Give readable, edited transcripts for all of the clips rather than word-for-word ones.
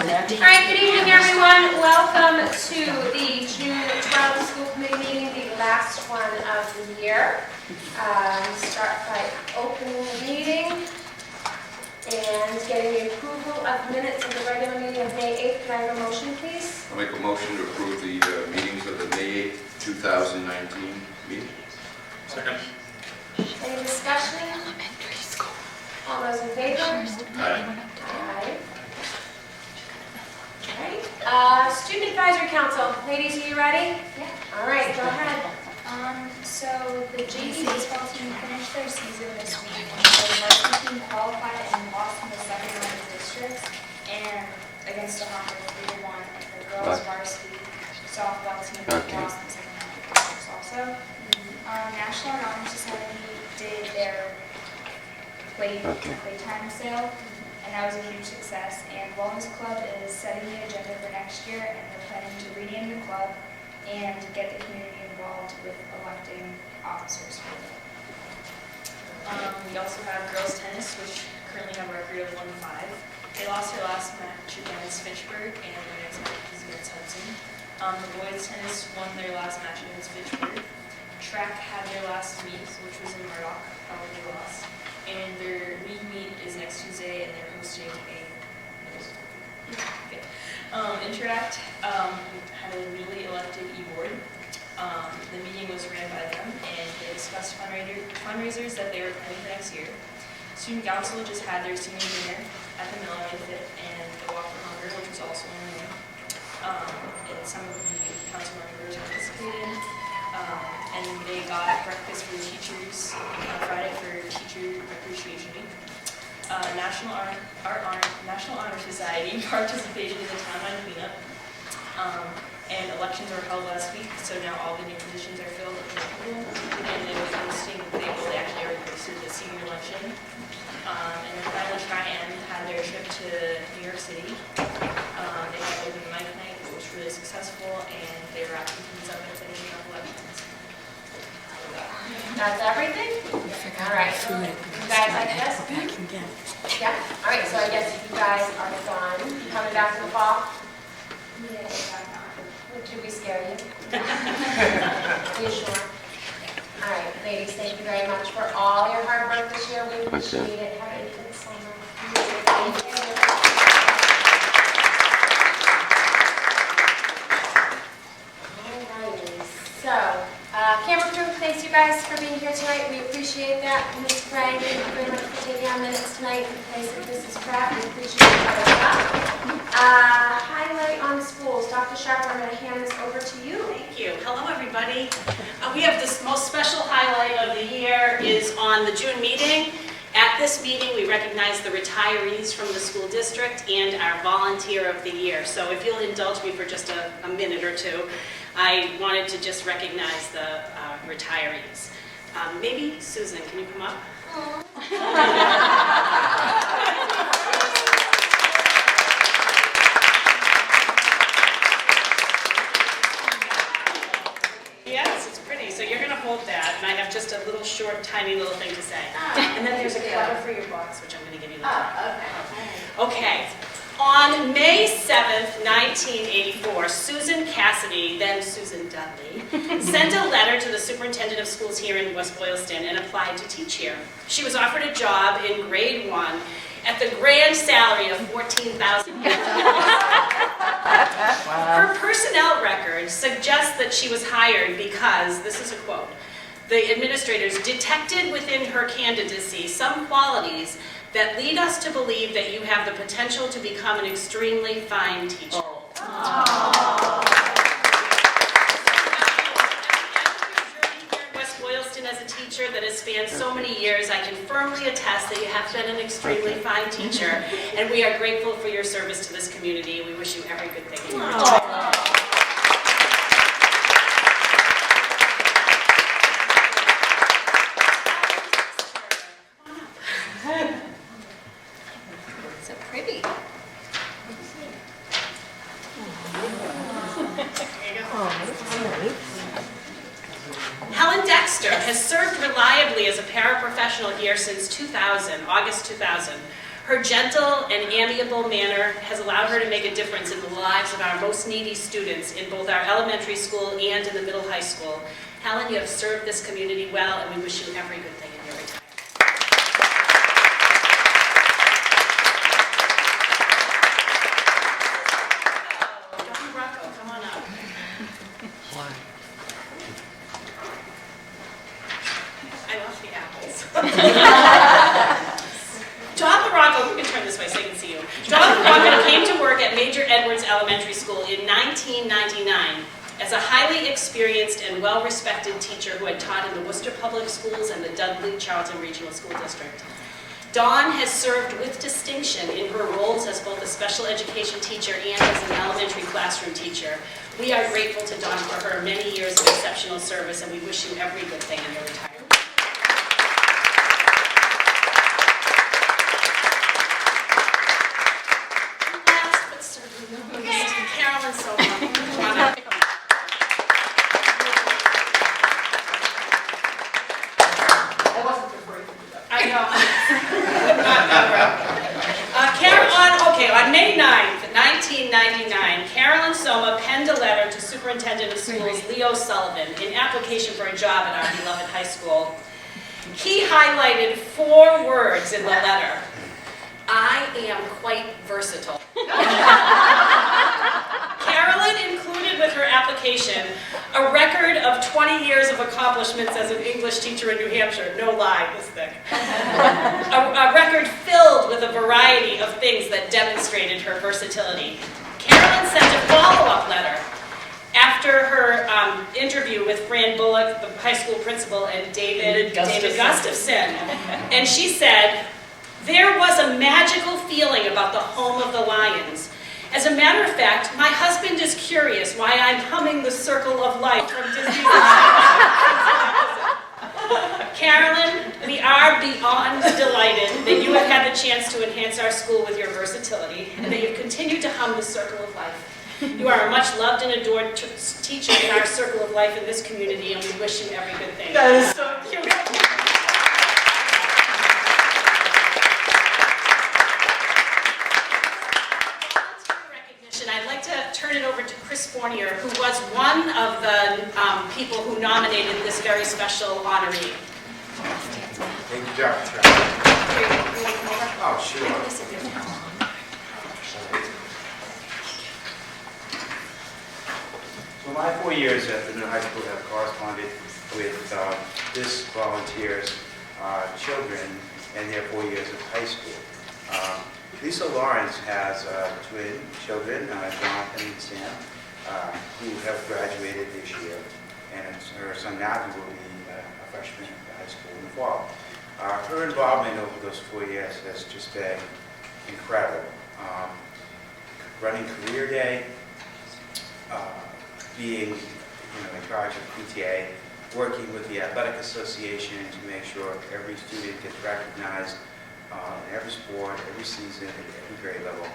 right, good evening, everyone. Welcome to the June 12th school committee meeting, the last one of the year. Start by opening the meeting and getting the approval of minutes of the regular meeting of May 8th. Can I have a motion, please? I'll make a motion to approve the meetings of the May 8th, 2019 meeting. Second. Any discussion? All those in favor? Aye. Aye. All right. Student Advisory Council. Ladies, are you ready? Yeah. All right, go ahead. So the JV baseball team finished their season this week, and the varsity team qualified and lost in the second round of districts, and against Ohio 3-1, and the girls varsity softball team lost in the second round of districts also. National Honor Society did their playtime sale, and that was a huge success. And Wellness Club is setting the agenda for next year, and they're planning to rename the club and get the community involved with electing officers for them. We also have girls tennis, which currently have a record of 1-5. They lost their last match against Fitchburg, and their next match is against Hudson. The boys tennis won their last match against Fitchburg. Track had their last meet, which was in Murdoch, they lost. And their league meet is next Tuesday, and they're hosting a Interact had a newly elected e-board. The meeting was ran by them, and they discussed fundraisers that they were planning for next year. Student Council just had their senior dinner at the Mill Fit and the Walk for Hunger, which was also in the room. And some of the council members participated. And they got breakfast for the teachers on Friday for Teacher Appreciation Week. National Honor Society participated in the townwide cleanup. And elections were held last week, so now all the new positions are filled with people. And they were hosting, they actually already hosted the senior luncheon. And then finally Tri-M had their trip to New York City. They had open mic night, which was really successful, and they were wrapping things up and finishing up elections. That's everything? All right. You guys like this? Yeah. All right, so I guess you guys are done. You coming back in the fall? Yeah, Did we scare you? Are you sure? All right, ladies, thank you very much for all your hard work this year. We appreciate it. Have a good summer. Thank you. All righty. So, camera crew, thanks you guys for being here tonight. We appreciate that. Ms. Frank, thank you very much for taking our minutes tonight in place of Mrs. Pratt. We appreciate that as well. Highlight on schools. Dr. Sharp, I'm going to hand this over to you. Thank you. Hello, everybody. We have this most special highlight of the year is on the June meeting. At this meeting, we recognize the retirees from the school district and our volunteer of the year. So if you'll indulge me for just a minute or two, I wanted to just recognize the retirees. Maybe Susan, can you come up? Yes, it's pretty. So you're going to hold that, and I have just a little short, tiny little thing to say. And then there's a cover for your box, which I'm going to give you later. Okay. On May 7th, 1984, Susan Cassidy, then Susan Dudley, sent a letter to the superintendent of schools here in West Boylston and applied to teach here. She was offered a job in grade 1 at the grand salary of $14,000. Her personnel record suggests that she was hired because, this is a quote, the administrators detected within her candidacy some qualities that lead us to believe that you have the potential to become an extremely fine teacher. West Boylston as a teacher that has spanned so many years, I can firmly attest that you have been an extremely fine teacher, and we are grateful for your service to this community. We wish you every good thing in your life. So pretty. Helen Dexter has served reliably as a paraprofessional here since 2000, August 2000. Her gentle and amiable manner has allowed her to make a difference in the lives of our most needy students in both our elementary school and in the middle high school. Helen, you have served this community well, and we wish you every good thing in your retirement. Don Rocco, come on up. I love the apples. John LaRocco, we can turn this way so you can see you. John LaRocco came to work at Major Edwards Elementary School in 1999 as a highly experienced and well-respected teacher who had taught in the Worcester Public Schools and the Dudley-Charlton Regional School District. Dawn has served with distinction in her roles as both a special education teacher and as an elementary classroom teacher. We are grateful to Dawn for her many years of exceptional service, and we wish you every good thing in your retirement. Last but certainly not least, Carolyn Soma. Come on up. I know. On May 9th, 1999, Carolyn Soma penned a letter to Superintendent of Schools Leo Sullivan in application for a job at our beloved high school. He highlighted 4 words in the letter. I am quite versatile. Carolyn included with her application a record of 20 years of accomplishments as an English teacher in New Hampshire. No lie, this thick. A record filled with a variety of things that demonstrated her versatility. Carolyn sent a follow-up letter after her interview with Fran Bullock, the high school principal, and David Gustafson. And she said, "There was a magical feeling about the home of the Lions. As a matter of fact, my husband is curious why I'm humming the Circle of Life from Disney's Carolyn, we are beyond delighted that you have had the chance to enhance our school with your versatility and that you've continued to hum the Circle of Life. You are a much loved and adored teacher in our Circle of Life in this community, and we wish you every good thing." That is so cute. I'd like to turn it over to Chris Fournier, who was one of the people who nominated this very special honoree. Thank you, Dr. Oh, sure. So my 4 years at the middle high school have corresponded with this volunteer's children and their 4 years of high school. Lisa Lawrence has twin children, Jonathan and Sam, who have graduated this year, and her son Matthew will be a freshman at the high school in the fall. Her involvement over those 4 years has just been incredible. Running career day, being in charge of PTA, working with the athletic association to make sure every student gets recognized in every sport, every season, at every grade level.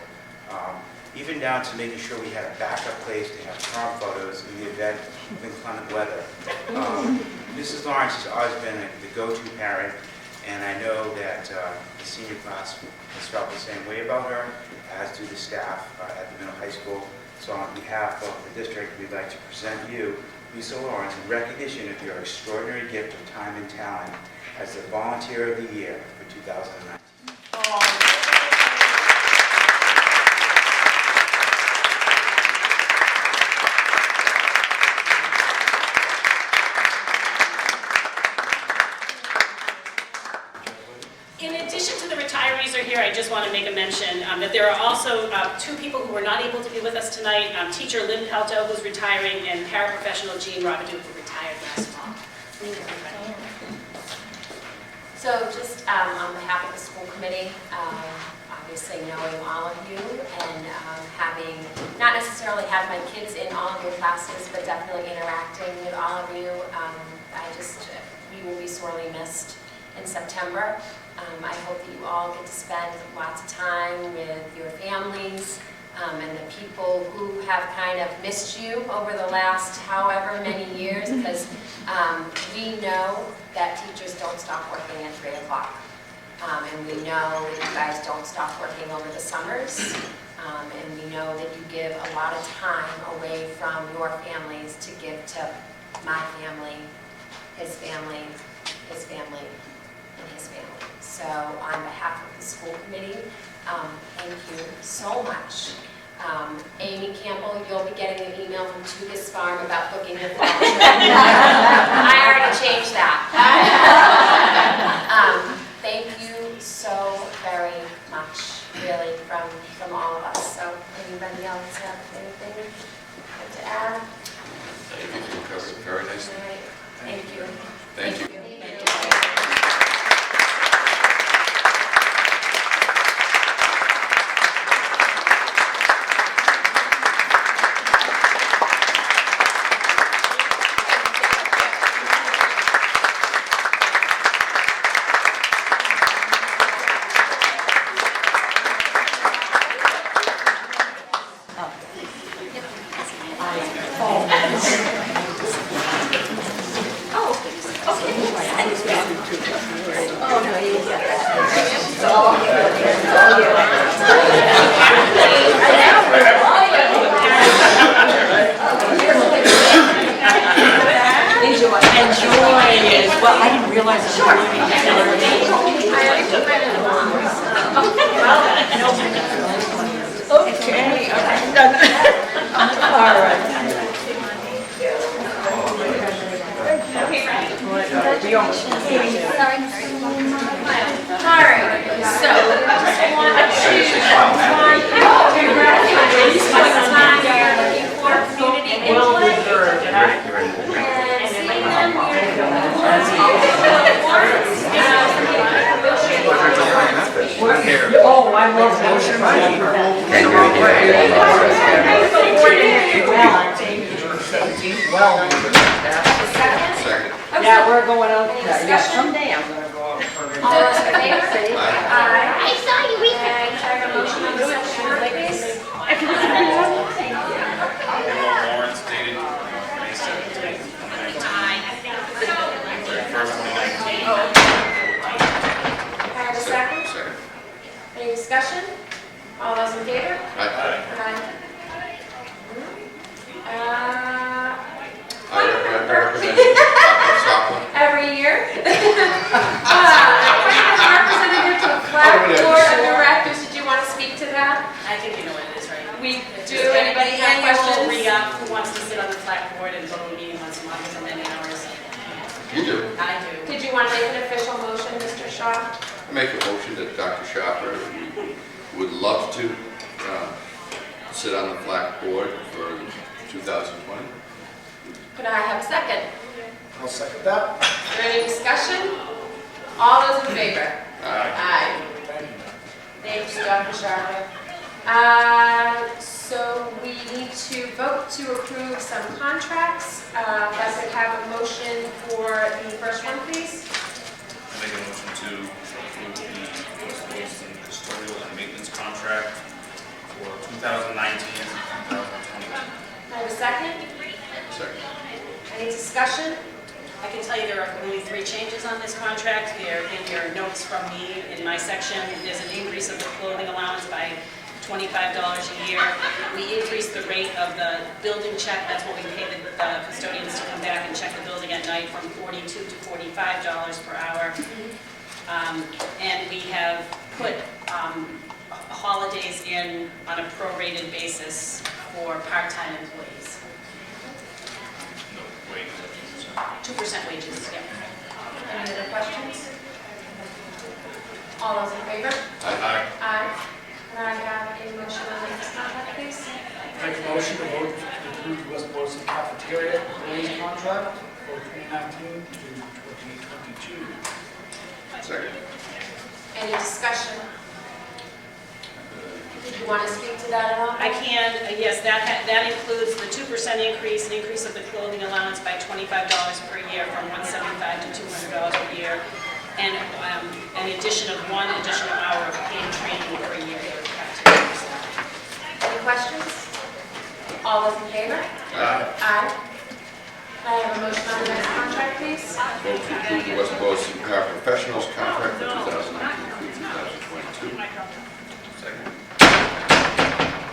Even down to making sure we had a backup place to have prom photos in the event of inclement weather. Mrs. Lawrence has always been the go-to parent, and I know that the senior class has felt the same way about her, as do the staff at the middle high school. So on behalf of the district, we'd like to present you, Lisa Lawrence, in recognition of your extraordinary gift of time and talent as the Volunteer of the Year for 2019. In addition to the retirees are here, I just want to make a mention that there are also 2 people who were not able to be with us tonight. Teacher Lynn Pelto, who's retiring, and paraprofessional Jean Robidoux, who retired last fall. So just on behalf of the school committee, obviously knowing all of you and having not necessarily had my kids in all of your classes, but definitely interacting with all of you, we will be sorely missed in September. I hope that you all get to spend lots of time with your families and the people who have kind of missed you over the last however many years, because we know that teachers don't stop working at 3 o'clock. And we know that you guys don't stop working over the summers. And we know that you give a lot of time away from your families to give to my family, his family, his family, and his family. So on behalf of the school committee, thank you so much. Amy Campbell, you'll be getting an email from Tugas Farm about booking your fall trip. I already changed that. Thank you so very much, really, from all of us. So anybody else have anything to add? I think you covered it very nicely. All right. Thank you. Thank you. Well, I didn't realize it. Sure. Okay. All right. All right, so just wanted to time you're looking for community input. And seeing them, Oh, I love motion. Well, Second. yeah, we're going out. Yeah, someday I'm gonna go out for All those in favor? Aye. I saw you read that. Can I have a motion on the section, please? Warrants dated May 17th, 31st, 2019. Can I have a second? Second. Any discussion? All those in favor? Aye. I recommend Stockland. Every year. Representative to the flag board of directors, did you want to speak to that? I think you know what it is, right? We do. Just Anybody have questions? Re-up, who wants to sit on the flag board and go to a meeting once a month for many hours? You do. I do. Did you want to make an official motion, Mr. Shaw? I make a motion that Dr. Shopper would love to sit on the flag board for 2020. Could I have a second? I'll second that. Is there any discussion? All those in favor? Aye. Thank you, Dr. Sharma. So we need to vote to approve some contracts. If I could have a motion for the first one, please. I make a motion to approve the West Boylston custodial and maintenance contract for 2019 and 2020. Can I have a second? Second. Any discussion? I can tell you there are only 3 changes on this contract. They're in your notes from me in my section. There's an increase of the clothing allowance by $25 a year. We increased the rate of the building check. That's what we pay the custodians to come back and check the building at night, from $42 to $45 per hour. And we have put holidays in on a prorated basis for part-time employees. No, wait. 2% wages, yeah. Any other questions? All those in favor? Aye. Aye. Can I have a motion on the next contract, please? Make a motion to vote to approve the West Boylston cafeteria employees contract for 2019 to 2022. Second. Any discussion? Did you want to speak to that at all? I can, yes, that includes the 2% increase, an increase of the clothing allowance by $25 per year from $175 to $200 per year, and an addition of 1 additional hour of paid training per year for cafeteria staff. Any questions? All those in favor? Aye. Aye. Can I have a motion on the next contract, please? Vote to approve the West Boylston Paraprofessionals contract for 2019. Second.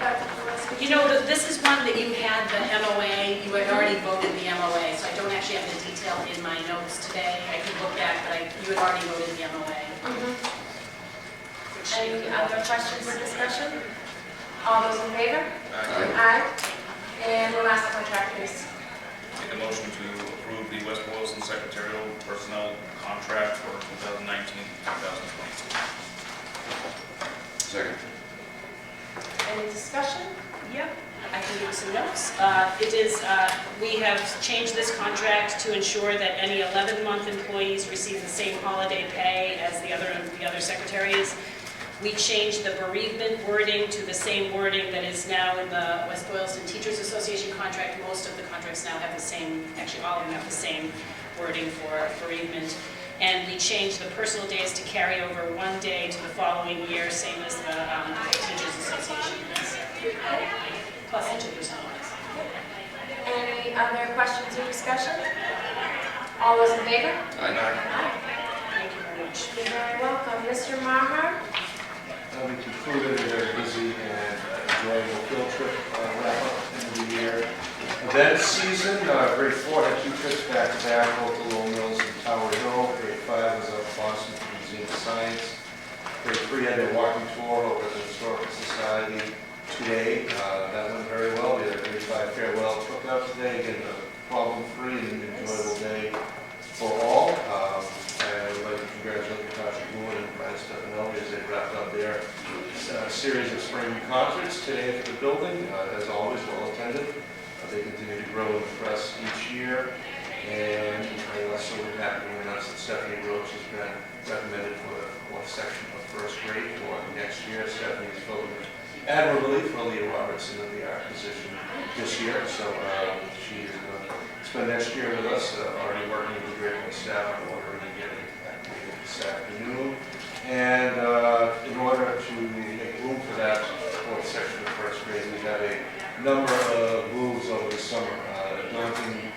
Dr. Gillespie? You know, this is one that you had the MOA, you had already voted the MOA, so I don't actually have the detail in my notes today. I can look back, but you had already voted the MOA. Any other questions or discussion? All those in favor? Aye. Aye. And the last contract, please. Make a motion to approve the West Boylston Secretarial Personnel Contract for 2019-2022. Second. Any discussion? Yep, I can give you some notes. We have changed this contract to ensure that any 11-month employees receive the same holiday pay as the other secretaries. We changed the bereavement wording to the same wording that is now in the West Boylston Teachers Association contract. Most of the contracts now have the same, actually all of them have the same wording for bereavement. And we changed the personal days to carry over 1 day to the following year, same as the Teachers Association does. Plus the 2% ones. Any other questions or discussion? All those in favor? Aye. Thank you very much. You're very welcome. Mr. Maher? We concluded a very busy and enjoyable field trip wrap up at the end of the year. Event season, grade 4 had 2 trips back to back, both to Lowell Mills and Tower Hill. Grade 5 was up to Boston for the Museum of Science. Grade 3 had their walking tour over at the Historical Society today. That went very well. We had a grade 5 farewell cookout today. Again, a problem-free and enjoyable day for all. And I would like to congratulate Natasha Moon and Brian Stefanelli as they wrapped up their series of spring concerts today at the building. As always, well attended. They continue to grow and impress each year. And I also would happy to announce that Stephanie Roach has been recommended for the 4th section of first grade for next year. Stephanie is voting admirably for Leah Robertson in the art position this year. So she is going to spend next year with us, already working with the grade 1 staff on ordering and getting activated this afternoon. And in order to make room for that 4th section of first grade, we have a number of moves over the summer, daunting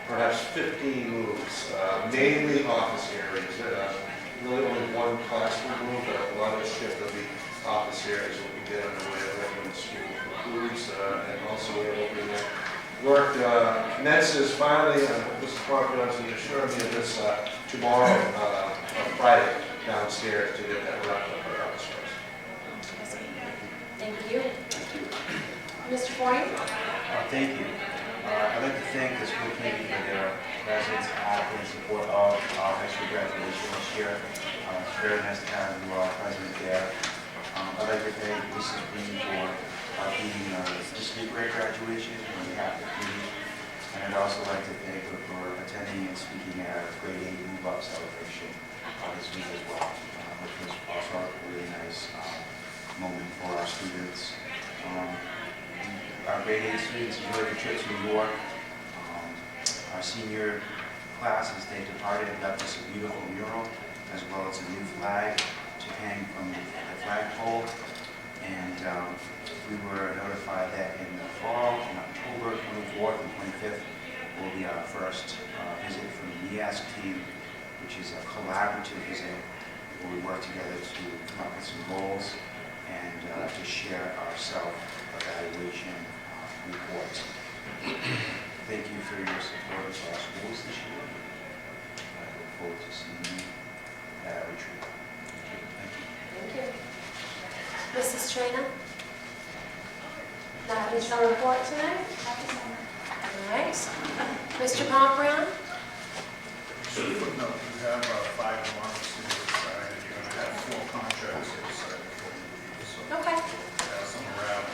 perhaps 15 moves, mainly office areas. Really only one classroom move, but a lot of the shift of the office areas will be get underway right when the school concludes. And also we're hoping that work commences finally, and Mr. Crawford to assure me of this tomorrow, on Friday, downstairs to get that wrapped up at our office first. Thank you. Mr. Foyne? Thank you. I'd like to thank the school committee for their presence and support of our high school graduation this year. It's very nice to have you all present there. I'd like to thank Mrs. Green for being this great graduation on behalf of the community. And I'd also like to thank her for attending and speaking at our grade 8 move-up celebration this week as well, which was also a really nice moment for our students. Our grade 8 students enjoyed the trip to New York. Our senior classes, they departed and left us a beautiful mural, as well as a new flag to hang from the flagpole. And we were notified that in the fall, in October 24th and 25th, will be our first visit from the NEASC team, which is a collaborative visit where we work together to come up with some goals and to share our self-evaluation report. Thank you for your support of our schools this year. I look forward to seeing you at our retreat. Thank you. Thank you. Mrs. Trainer? Nothing to report tonight? All right. Mr. Pompron? So you would note, you have 5 months to decide, and you're going to have 4 contracts to decide before you leave. So Okay. have some around.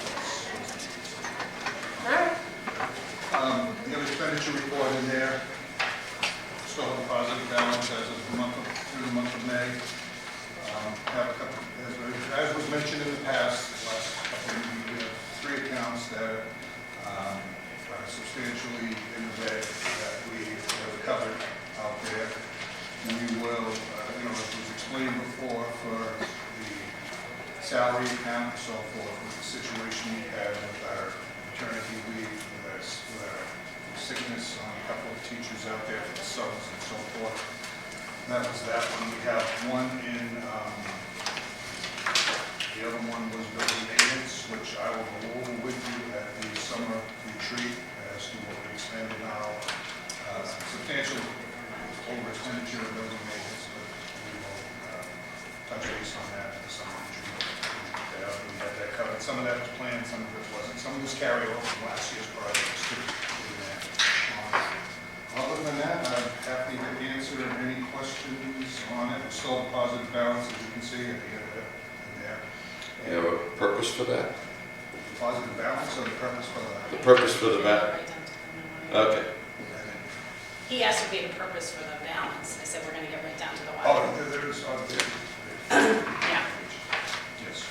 All right. You have expenditure report in there. Still have a positive balance as of through the month of May. Have a couple, as was mentioned in the past, last couple of meetings, we have 3 accounts that are substantially in the red that we have covered out there. We will, as was explained before, for the salary account and so forth, with the situation we had with our maternity leave, with our sickness on a couple of teachers out there for the subs and so forth. And that was that one. We have one in The other one was building maintenance, which I will go over with you at the summer retreat as to what we expended now. Substantial over expenditure of building maintenance, but we will touch base on that at the summer retreat. We had that covered. Some of that was planned, some of it wasn't. Some of this carryover from last year's projects too. Other than that, I'm happy to answer any questions on it. We still have a positive balance, as you can see at the end of it in there. You have a purpose for that? Positive balance or the purpose for that? The purpose for the map? Okay. He asked if we had a purpose for the balance. I said we're gonna get right down to the Oh, wire. there is, Yeah. yes.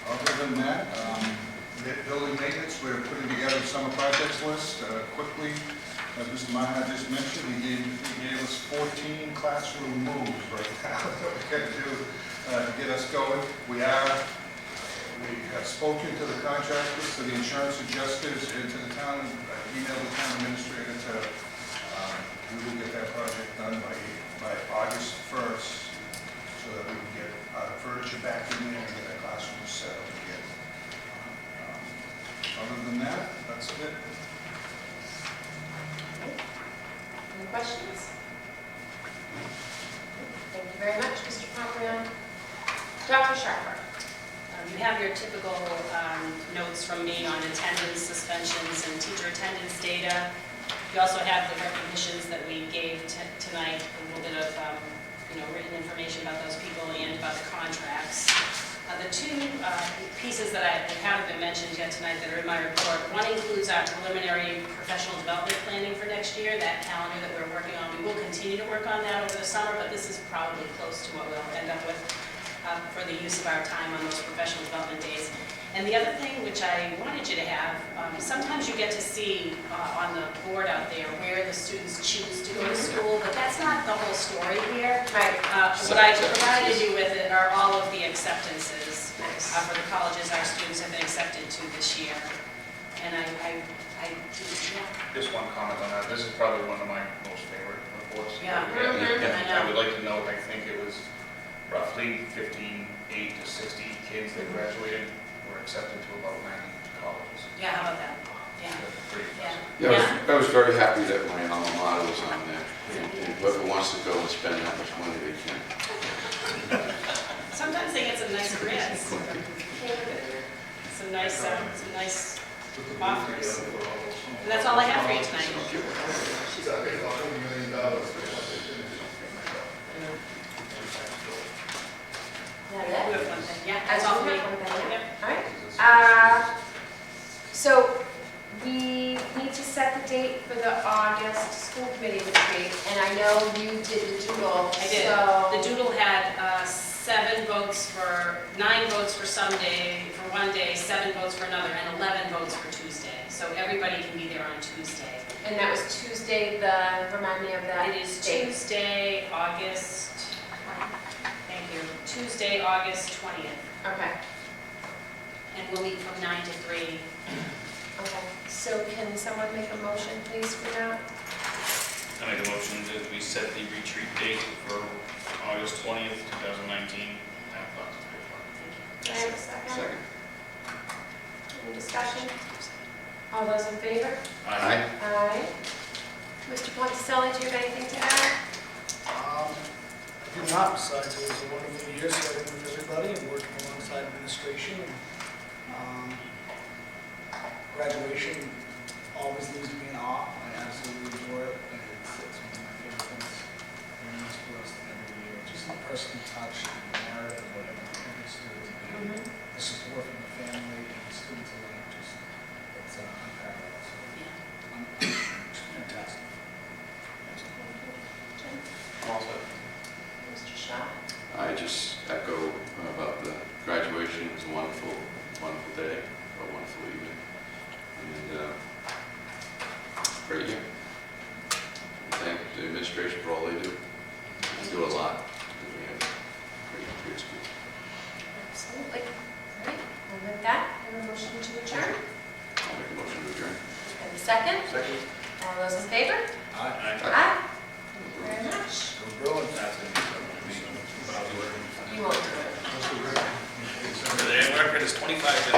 Other than that, building maintenance, we're putting together a summer projects list quickly. As Mr. Maha just mentioned, he gave us 14 classroom moves right now that we're going to do to get us going. We have spoken to the contractors, to the insurance adjusters, and to the town, emailed the town administrator to, we will get that project done by August 1st, so that we can get furniture back in there and get that classroom set up again. Other than that, that's it. Any questions? Thank you very much, Mr. Pomerantz. Dr. Sharper. You have your typical notes from me on attendance, suspensions, and teacher attendance data. You also have the recognitions that we gave tonight, a little bit of written information about those people and about the contracts. The two pieces that haven't been mentioned yet tonight that are in my report, one includes our preliminary professional development planning for next year, that calendar that we're working on. We will continue to work on that over the summer, but this is probably close to what we'll end up with for the use of our time on those professional development days. And the other thing which I wanted you to have, sometimes you get to see on the board out there where the students choose to go to school, but that's not the whole story here. Right. What I provided you with are all of the acceptances for the colleges our students have been accepted to this year. And Just one comment on that. This is probably one of my most favorite reports. Yeah. I would like to note, I think it was roughly 8 to 60 kids that graduated were accepted to about 90 colleges. Yeah, how about that? Yeah. That's pretty impressive. Yeah, I was very happy that my alma mater was on there. And whoever wants to go and spend how much money they can. Sometimes they get some nice grants. Some nice offers. And that's all I have for you tonight. That You it? have one thing. Yeah, that's all for me. Yeah. All right. So we need to set the date for the August school committee retreat, and I know you did the doodle. I did. So The doodle had 9 votes for some day, for one day, 7 votes for another, and 11 votes for Tuesday. So everybody can be there on Tuesday. And that was Tuesday, remind me of that. It is date. Tuesday, August, thank you, Tuesday, August 20th. Okay, And we'll meet from 9 to 3. okay. So can someone make a motion, please, for that? I make a motion that we set the retreat date for August 20th, 2019 at Fox's Bay Park. Do I have a second? Second. Any discussion? All those in favor? Aye. Aye. Mr. Ponticelli, do you have anything to add? I do not, besides it was a wonderful year serving with everybody and working alongside administration. Graduation always leaves me in awe. I absolutely adore it, and it's one of my favorite things for us every year. Just the personal touch, the narrative, whatever every student, and the support from the family and the students alike, just it's unparalleled. So, it's fantastic. Also, Mr. Shaw? I just echo about the graduation. It was a wonderful, wonderful day, a wonderful evening. And great year. Thank the administration for all they do. They do a lot. We have great schools. Absolutely. All right, and with that, I have a motion to adjourn. I'll make a motion to adjourn. And a second? Second. All those in favor? Aye. Aye. Thank you very much. Go Bruins. that's it. is 25 minutes.